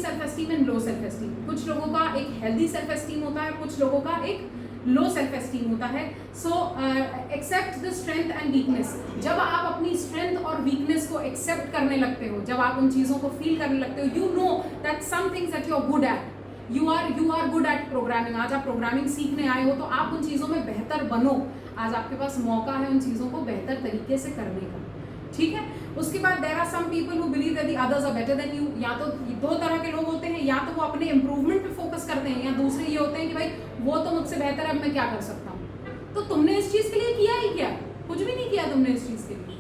Self esteem and low self esteem. कुछ लोगों का एक हेल्दी सेल्फ एस्टीम होता है, कुछ लोगों का एक लो सेल्फ एस्टीम होता है। So accept the strength and weakness. जब आप अपनी स्ट्रेंथ और वीकनेस को एक्सेप्ट करने लगते हो, जब आप उन चीज़ों को फील करने लगते हो, you know that some things that you are good at, you are good at programming. आज आप प्रोग्रामिंग सीखने आए हो तो आप उन चीज़ों में बेहतर बनो। आज आपके पास मौका है उन चीज़ों को बेहतर तरीके से करने का, ठीक है। उसके बाद there are some people who believe that the others are better than you. या तो दो तरह के लोग होते हैं, या तो वो अपने इंप्रूवमेंट पे फोकस करते हैं, या दूसरे ये होते हैं कि भाई वो तो मुझसे बेहतर है, अब मैं क्या कर सकता हूँ। तो तुमने इस चीज़ के लिए किया ही क्या? कुछ भी नहीं किया तुमने इस चीज़ के लिए,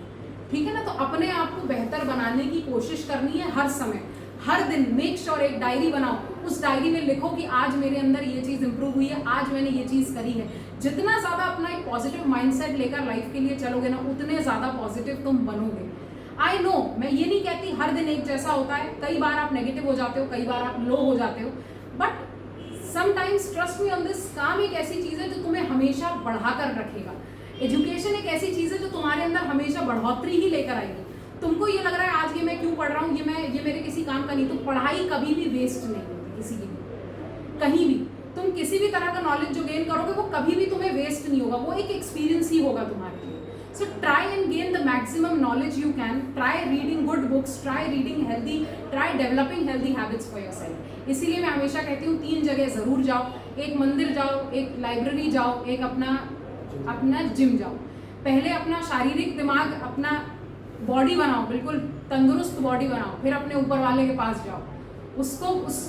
ठीक है ना। तो अपने आप को बेहतर बनाने की कोशिश करनी है हर समय, हर दिन। मेक श्योर एक डायरी बनाओ, उस डायरी में लिखो कि आज मेरे अंदर ये चीज़ इंप्रूव हुई है, आज मैंने ये चीज़ करी है। जितना ज़्यादा अपना एक पॉजिटिव माइंडसेट लेकर लाइफ के लिए चलोगे ना, उतने ज़्यादा पॉजिटिव तुम बनोगे। आई नो, मैं ये नहीं कहती हर दिन एक जैसा होता है, कई बार आप नेगेटिव हो जाते हो, कई बार आप लो हो जाते हो, but sometimes trust me on this, काम एक ऐसी चीज़ है जो तुम्हें हमेशा बढ़ाकर रखेगा। एजुकेशन एक ऐसी चीज़ है जो तुम्हारे अंदर हमेशा बढ़ोतरी ही लेकर आएगी। तुमको ये लग रहा है आज ये मैं क्यों पढ़ रहा हूँ, ये मेरे किसी काम का नहीं, तो पढ़ाई कभी भी वेस्ट नहीं होती किसी की भी, कहीं भी। तुम किसी भी तरह का नॉलेज जो गेन करोगे वो कभी भी तुम्हें वेस्ट नहीं होगा, वो एक एक्सपीरियंस ही होगा तुम्हारे लिए। So try and gain the maximum knowledge you can, try reading good books, try reading healthy, try developing healthy habits for yourself. इसीलिए मैं हमेशा कहती हूँ 3 जगह ज़रूर जाओ, एक मंदिर जाओ, एक लाइब्रेरी जाओ, एक अपना जिम जाओ। पहले अपना शारीरिक दिमाग, अपना बॉडी बनाओ, बिल्कुल तंदुरुस्त बॉडी बनाओ, फिर अपने ऊपर वाले के पास जाओ।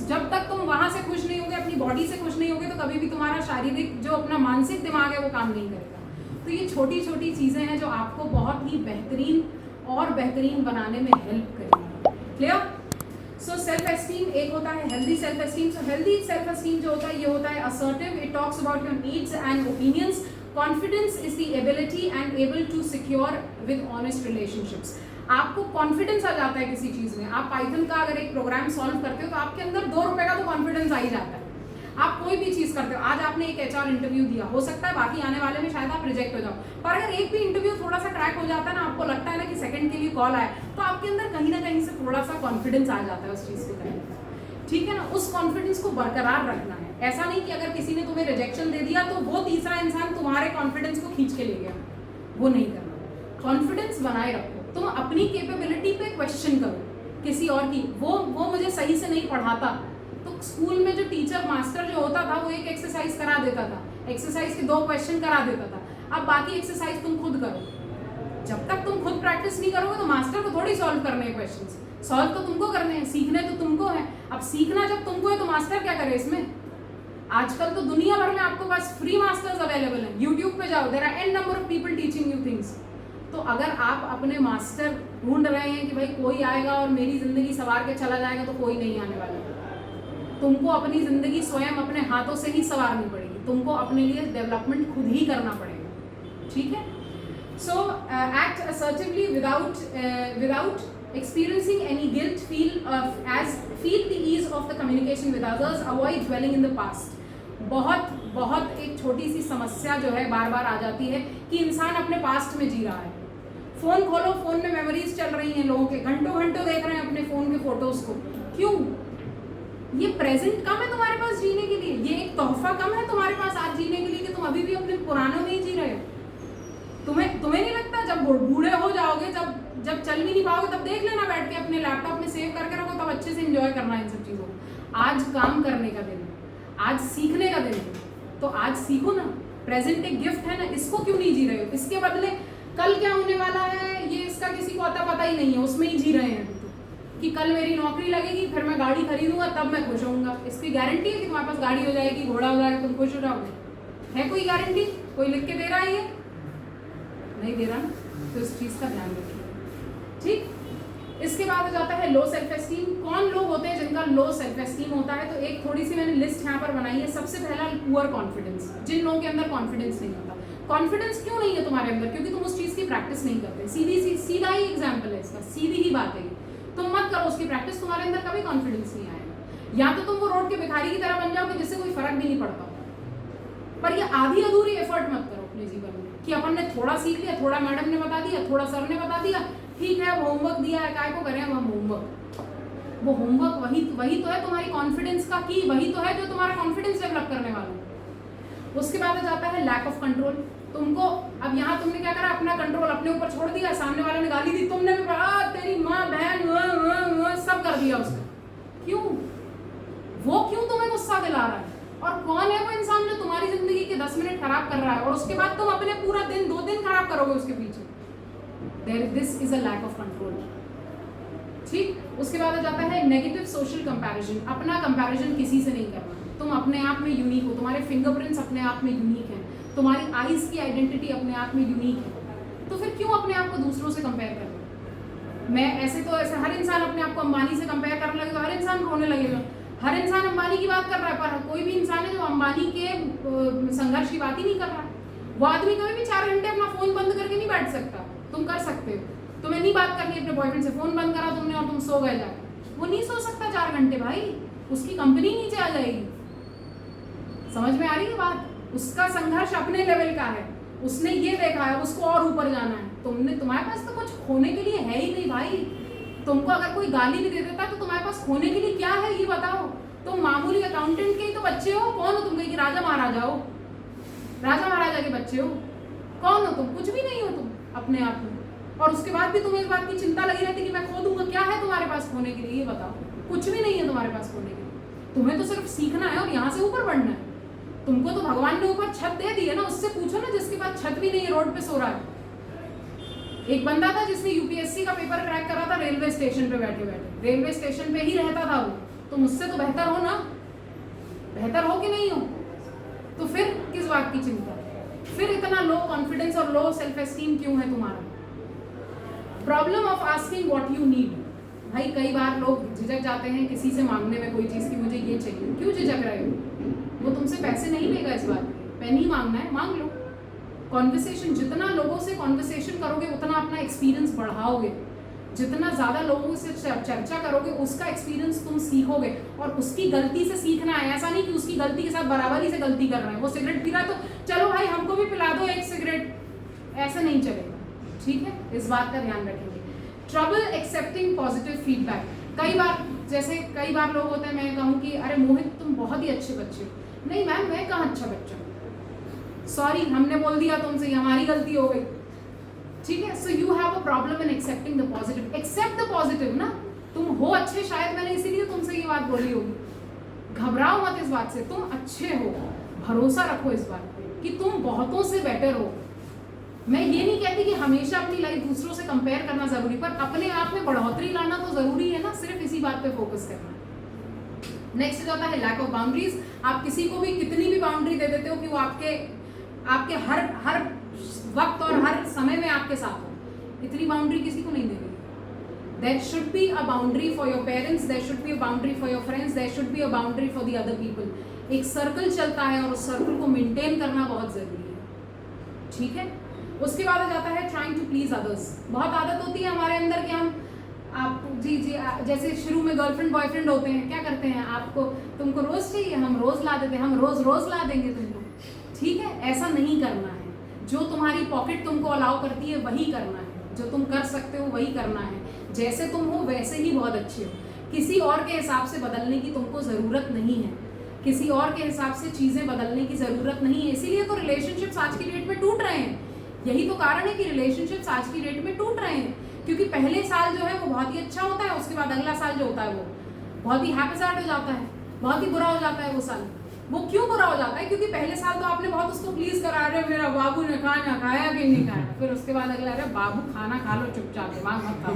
जब तक तुम वहाँ से खुश नहीं होगे, अपनी बॉडी से खुश नहीं होगे, तो कभी भी तुम्हारा शारीरिक जो अपना मानसिक दिमाग है वो काम नहीं करेगा। तो ये छोटी छोटी चीज़ें हैं जो आपको बहुत ही बेहतरीन और बेहतरीन बनाने में हेल्प करेंगी। क्लियर? सो सेल्फ एस्टीम एक होता है healthy self esteem. So healthy self esteem जो होता है, ये होता है assertive, it talks about your needs and opinions. Confidence is the ability and able to secure with honest relationships. आपको कॉन्फिडेंस आ जाता है किसी चीज़ में। आप पाइथन का अगर एक प्रोग्राम सॉल्व करते हो तो आपके अंदर 2 रुपए का तो कॉन्फिडेंस आ ही जाता है। आप कोई भी चीज़ करते हो, आज आपने एक HR इंटरव्यू दिया, हो सकता है बाकी आने वाले में शायद आप रिजेक्ट हो जाओ, पर अगर एक भी इंटरव्यू थोड़ा सा क्रैक हो जाता है ना, आपको लगता है ना कि सेकंड के लिए कॉल आया, तो आपके अंदर कहीं ना कहीं से थोड़ा सा कॉन्फिडेंस आ जाता है उस चीज़ को करने का, ठीक है ना। उस कॉन्फिडेंस को बरकरार रखना है। ऐसा नहीं कि अगर किसी ने तुम्हें रिजेक्शन दे दिया तो वो तीसरा इंसान तुम्हारे कॉन्फिडेंस को खींच के ले गया, वो नहीं करना। कॉन्फिडेंस बनाए रखो, तुम अपनी कैपेबिलिटी पे क्वेश्चन करो किसी और की। वो मुझे सही से नहीं पढ़ाता, तो स्कूल में जो टीचर मास्टर जो होता था वो एक एक्सरसाइज करा देता था, एक्सरसाइज के 2 क्वेश्चन करा देता था। अब बाकी एक्सरसाइज तुम खुद करो। जब तक तुम खुद प्रैक्टिस नहीं करोगे तो मास्टर को थोड़ी सॉल्व करने हैं क्वेश्चंस, सॉल्व तो तुमको करने हैं, सीखने तो तुमको है। अब सीखना जब तुमको है तो मास्टर क्या करे इसमें? आजकल तो दुनिया भर में आपको पास फ्री मास्टर्स अवेलेबल हैं। यूट्यूब पे जाओ, there are an number of people teaching you things. तो अगर आप अपने मास्टर ढूंढ रहे हैं कि भाई कोई आएगा और मेरी ज़िंदगी संवार के चला जाएगा, तो कोई नहीं आने वाला। तुमको अपनी ज़िंदगी स्वयं अपने हाथों से ही संवारनी पड़ेगी, तुमको अपने लिए डेवलपमेंट खुद ही करना पड़ेगा, ठीक है। So act assertively without experiencing any guilt, feel the ease of the communication with others, avoid dwelling in the past। बहुत एक छोटी सी समस्या जो है बार बार आ जाती है कि इंसान अपने पास्ट में जी रहा है। फ़ोन खोलो, फ़ोन में मेमोरीज चल रही हैं लोगों के, घंटों देख रहे हैं अपने फ़ोन के फोटोज़ को। क्यों? ये प्रेजेंट कम है तुम्हारे पास जीने के लिए, ये एक तोहफा कम है तुम्हारे पास आज जीने के लिए कि तुम अभी भी अपने पुरानों में ही जी रहे हो। तुम्हें नहीं लगता जब बूढ़े हो जाओगे, जब चल भी नहीं पाओगे, तब देख लेना बैठ के अपने लैपटॉप में सेव करके रखो, तब अच्छे से एंजॉय करना इन सब चीज़ों को। आज काम करने का दिन है, आज सीखने का दिन है, तो आज सीखो ना। प्रेजेंट एक गिफ्ट है ना, इसको क्यों नहीं जी रहे हो? इसके बदले कल क्या होने वाला है ये इसका किसी को पता ही नहीं है, उसमें ही जी रहे हैं कि कल मेरी नौकरी लगेगी, फिर मैं गाड़ी खरीदूंगा, तब मैं खुश होऊंगा। इसकी गारंटी है कि तुम्हारे पास गाड़ी हो जाएगी, घोड़ा हो जाएगा, तुम खुश हो जाओगे? है कोई गारंटी? कोई लिख के दे रहा है? ये नहीं दे रहा ना, तो इस चीज़ का ध्यान रखिए, ठीक। इसके बाद हो जाता है लो सेल्फ एस्टीम। कौन लोग होते हैं जिनका लो सेल्फ एस्टीम होता है? तो एक थोड़ी सी मैंने लिस्ट यहाँ पर बनाई है। सबसे पहला पुअर कॉन्फिडेंस, जिन लोगों के अंदर कॉन्फिडेंस नहीं होता। कॉन्फिडेंस क्यों नहीं है तुम्हारे अंदर? क्योंकि तुम उस चीज़ की प्रैक्टिस नहीं करते। सीधा ही एग्जाम्पल है इसका, सीधी ही बात है, तुम मत करो उसकी प्रैक्टिस, तुम्हारे अंदर कभी कॉन्फिडेंस नहीं आएगा। या तो तुम वो रोड के भिखारी की तरह बन जाओगे जिससे कोई फर्क भी नहीं पड़ता। पर ये आधी अधूरी एफर्ट मत करो अपने जीवन में कि अपन ने थोड़ा सीख लिया, थोड़ा मैडम ने बता दिया, थोड़ा सर ने बता दिया, ठीक है अब होमवर्क दिया है, काय को करें अब हम होमवर्क। वो होमवर्क वही तो है तुम्हारी कॉन्फिडेंस का की, वही तो है जो तुम्हारा कॉन्फिडेंस डेवलप करने वाला है। उसके बाद आ जाता है लैक ऑफ कंट्रोल। तुमको अब यहाँ तुमने क्या करा, अपना कंट्रोल अपने ऊपर छोड़ दिया, सामने वाले ने गाली दी, तुमने भी तेरी माँ बहन सब कर दिया उसने। क्यों? वो क्यों तुम्हें गुस्सा दिला रहा है? और कौन है वो इंसान जो तुम्हारी जिंदगी के 10 मिनट खराब कर रहा है और उसके बाद तुम अपने पूरा दिन 2 दिन खराब करोगे उसके पीछे? This is a lack of control. ठीक, उसके बाद आ जाता है नेगेटिव सोशल कंपैरिजन। अपना कंपैरिजन किसी से नहीं करना। तुम अपने आप में यूनिक हो, तुम्हारे फिंगरप्रिंट्स अपने आप में यूनिक हैं, तुम्हारी आईज की आइडेंटिटी अपने आप में यूनिक है, तो फिर क्यों अपने आप को दूसरों से कंपेयर कर रहे? मैं ऐसे हर इंसान अपने आप को अंबानी से कंपेयर करने लगे तो हर इंसान रोने लगेगा। हर इंसान अंबानी की बात कर रहा है, पर कोई भी इंसान है जो अंबानी के संघर्ष की बात ही नहीं कर रहा। वो आदमी कभी भी 4 घंटे अपना फोन बंद करके नहीं बैठ सकता। तुम कर सकते हो। तुम्हें नहीं बात करनी अपने बॉयफ्रेंड से, फोन बंद करा तुमने और तुम सो गए जाके, वो नहीं सो सकता 4 घंटे भाई, उसकी कंपनी नीचे आ जाएगी। समझ में आ रही है बात? उसका संघर्ष अपने लेवल का है, उसने ये देखा है, उसको और ऊपर जाना है। तुम्हारे पास तो कुछ खोने के लिए है ही नहीं भाई। तुमको अगर कोई गाली भी दे देता तो तुम्हारे पास खोने के लिए क्या है ये बताओ? तुम मामूली अकाउंटेंट के ही तो बच्चे हो। कौन हो तुम? कहीं राजा महाराजा हो? राजा महाराजा के बच्चे हो? कौन हो तुम? कुछ भी नहीं हो तुम अपने आप में। और उसके बाद भी तुम्हें इस बात की चिंता लगी रहती कि मैं खो दूंगा। क्या है तुम्हारे पास खोने के लिए ये बताओ? कुछ भी नहीं है तुम्हारे पास खोने के लिए। तुम्हें तो सिर्फ सीखना है और यहाँ से ऊपर बढ़ना है। तुमको तो भगवान ने ऊपर छत दे दी है ना, उससे पूछो ना जिसके पास छत भी नहीं है, रोड पे सो रहा है। एक बंदा था जिसने यूपीएससी का पेपर क्रैक करा था रेलवे स्टेशन पे बैठे बैठे, रेलवे स्टेशन पे ही रहता था वो। तो मुझसे तो बेहतर हो ना, बेहतर हो कि नहीं हो? तो फिर किस बात की चिंता? फिर इतना लो कॉन्फिडेंस और लो सेल्फ एस्टीम क्यों है तुम्हारा? Problem of asking what you need. भाई कई बार लोग झिझक जाते हैं किसी से मांगने में कोई चीज़ की मुझे ये चाहिए। क्यों झिझक रहे हो? वो तुमसे पैसे नहीं लेगा इस बात पे। पेन ही मांगना है, मांग लो। कॉन्वर्सेशन, जितना लोगों से कॉन्वर्सेशन करोगे उतना अपना एक्सपीरियंस बढ़ाओगे। जितना ज़्यादा लोगों से चर्चा करोगे उसका एक्सपीरियंस तुम सीखोगे। और उसकी गलती से सीखना है, ऐसा नहीं कि उसकी गलती के साथ बराबरी से गलती कर रहा है। वो सिगरेट पी रहा है तो चलो भाई हमको भी पिला दो एक सिगरेट, ऐसा नहीं चलेगा। ठीक है, इस बात का ध्यान रखेंगे। Trouble accepting positive feedback. कई बार लोग होते हैं, मैं कहूँ कि अरे मोहित तुम बहुत ही अच्छे बच्चे हो। नहीं मैम, मैं कहाँ अच्छा बच्चा हूँ, सॉरी हमने बोल दिया तुमसे, हमारी गलती हो गई। ठीक है, so you have a problem in accepting the positive. Accept the positive ना, तुम हो अच्छे, शायद मैंने इसीलिए तुमसे ये बात बोली होगी। घबराओ मत इस बात से, तुम अच्छे हो। भरोसा रखो इस बात पे कि तुम बहुतों से बेटर हो। मैं ये नहीं कहती कि हमेशा अपनी लाइफ दूसरों से कंपेयर करना जरूरी, पर अपने आप में बढ़ोतरी लाना तो जरूरी है ना। सिर्फ इसी बात पे फोकस करना। नेक्स्ट जाता है लैक ऑफ बाउंड्रीज। आप किसी को भी कितनी भी बाउंड्री दे देते हो कि वो आपके हर वक्त और हर समय में आपके साथ हो। इतनी बाउंड्री किसी को नहीं देनी। There should be a boundary for your parents, there should be a boundary for your friends, there should be a boundary for the other people. एक सर्कल चलता है और उस सर्कल को मेंटेन करना बहुत जरूरी है। ठीक है, उसके बाद आ जाता है ट्राइंग टू प्लीज अदर्स। बहुत आदत होती है हमारे अंदर कि हम जैसे शुरू में गर्लफ्रेंड बॉयफ्रेंड होते हैं, क्या करते हैं, तुमको रोज चाहिए, हम रोज ला देते हैं, हम रोज ला देंगे तुमको। ठीक है, ऐसा नहीं करना है। जो तुम्हारी पॉकेट तुमको अलाउ करती है वही करना है, जो तुम कर सकते हो वही करना है। जैसे तुम हो वैसे ही बहुत अच्छे हो। किसी और के हिसाब से बदलने की तुमको ज़रूरत नहीं है, किसी और के हिसाब से चीज़ें बदलने की ज़रूरत नहीं है। इसीलिए तो रिलेशनशिप्स आज की डेट में टूट रहे हैं। यही तो कारण है कि रिलेशनशिप्स आज की डेट में टूट रहे हैं, क्योंकि पहले साल जो है वो बहुत ही अच्छा होता है, उसके बाद अगला साल जो होता है वो बहुत ही हैप्पी हो जाता है, बहुत ही बुरा हो जाता है वो साल। वो क्यों बुरा हो जाता है? क्योंकि पहले साल तो आपने बहुत उसको प्लीज करा रहे, मेरा बाबू ने खाना खाया कि नहीं खाया, फिर उसके बाद अगला रहा बाबू खाना खा लो चुपचाप, दिमाग मत खाओ।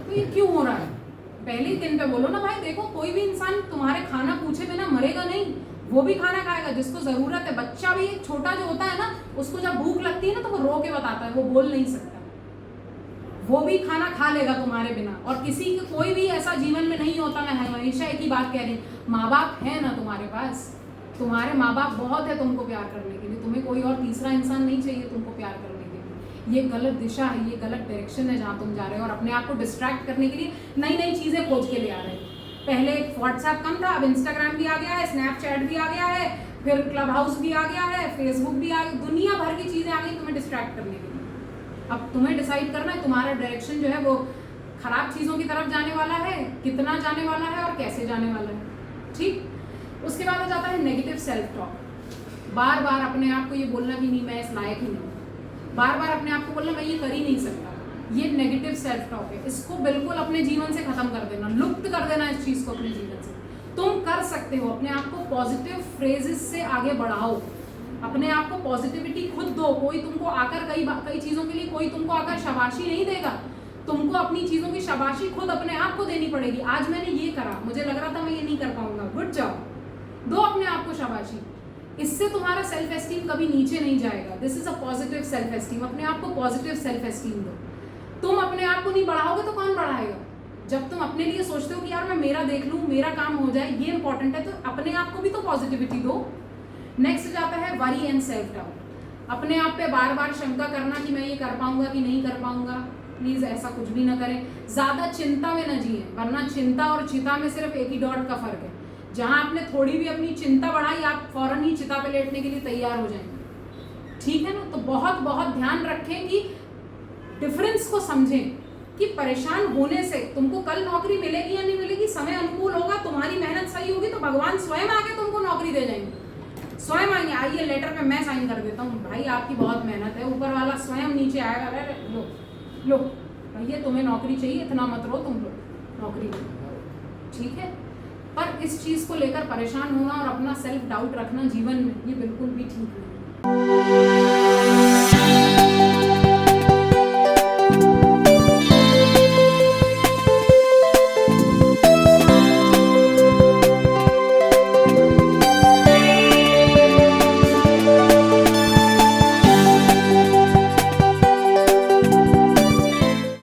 तो ये क्यों हो रहा है? पहले ही दिन पे बोलो ना भाई, देखो कोई भी इंसान तुम्हारे खाना पूछे बिना मरेगा नहीं, वो भी खाना खाएगा जिसको जरूरत है। बच्चा भी एक छोटा जो होता है ना, उसको जब भूख लगती है ना तो वो रो के बताता है, वो बोल नहीं सकता, वो भी खाना खा लेगा तुम्हारे बिना। और किसी कोई भी ऐसा जीवन में नहीं होता। मैं हमेशा एक ही बात कह रही हूँ, माँ बाप है ना तुम्हारे पास, तुम्हारे माँ बाप बहुत है तुमको प्यार करने के लिए। तुम्हें कोई और तीसरा इंसान नहीं चाहिए तुमको प्यार करने के लिए। ये गलत दिशा है, ये गलत डायरेक्शन है जहाँ तुम जा रहे हो, और अपने आप को डिस्ट्रैक्ट करने के लिए नई नई चीज़ें खोज के ले आ रहे हो। पहले व्हाट्सएप कम था, अब इंस्टाग्राम भी आ गया है, स्नैपचैट भी आ गया है, फिर क्लब हाउस भी आ गया है, फेसबुक भी आ गया, दुनिया भर की चीज़ें आ गई तुम्हें डिस्ट्रैक्ट करने के लिए। अब तुम्हें डिसाइड करना है तुम्हारा डायरेक्शन जो है वो खराब चीज़ों की तरफ जाने वाला है, कितना जाने वाला है और कैसे जाने वाला है, ठीक। उसके बाद आ जाता है नेगेटिव सेल्फ टॉक। बार बार अपने आप को ये बोलना कि नहीं मैं इस लायक ही नहीं, बार बार अपने आप को बोलना मैं ये कर ही नहीं सकता, ये नेगेटिव सेल्फ टॉक है। इसको बिल्कुल अपने जीवन से खत्म कर देना, लुप्त कर देना इस चीज़ को अपने जीवन से। तुम कर सकते हो, अपने आप को पॉजिटिव फ्रेजेस से आगे बढ़ाओ, अपने आप को पॉजिटिविटी खुद दो। कोई तुमको आकर कई चीज़ों के लिए कोई तुमको आकर शाबाशी नहीं देगा, तुमको अपनी चीज़ों की शाबाशी खुद अपने आप को देनी पड़ेगी। आज मैंने ये करा, मुझे लग रहा था मैं ये नहीं कर पाऊंगा, गुड जॉब, दो अपने आप को शाबाशी। इससे तुम्हारा सेल्फ एस्टीम कभी नीचे नहीं जाएगा। This is a positive self esteem. अपने आप को पॉजिटिव सेल्फ एस्टीम दो। तुम अपने आप को नहीं बढ़ाओगे तो कौन बढ़ाएगा? जब तुम अपने लिए सोचते हो कि यार मैं मेरा देख लूँ, मेरा काम हो जाए, ये इंपॉर्टेंट है, तो अपने आप को भी तो पॉजिटिविटी दो। नेक्स्ट जाता है वरी एंड सेल्फ डाउट। अपने आप पे बार बार शंका करना कि मैं ये कर पाऊंगा कि नहीं कर पाऊंगा। प्लीज ऐसा कुछ भी ना करें, ज्यादा चिंता में न जिए, वरना चिंता और चिता में सिर्फ एक ही डॉट का फर्क है। जहां आपने थोड़ी भी अपनी चिंता बढ़ाई, आप फौरन ही चिता पे लेटने के लिए तैयार हो जाएंगे, ठीक है ना। तो बहुत बहुत ध्यान रखें कि डिफरेंस को समझें कि परेशान होने से तुमको कल नौकरी मिलेगी या नहीं मिलेगी, समय अनुकूल होगा, तुम्हारी मेहनत सही होगी तो भगवान स्वयं आके तुमको नौकरी दे जाएंगे, स्वयं आएंगे। आइए लेटर पे मैं साइन कर देता हूँ, भाई आपकी बहुत मेहनत है, ऊपर वाला स्वयं नीचे आएगा, अरे लो भैया तुम्हें नौकरी चाहिए, इतना मत रो, तुम लो नौकरी, ठीक है। पर इस चीज़ को लेकर परेशान होना और अपना सेल्फ डाउट रखना जीवन में, ये बिल्कुल भी ठीक नहीं है।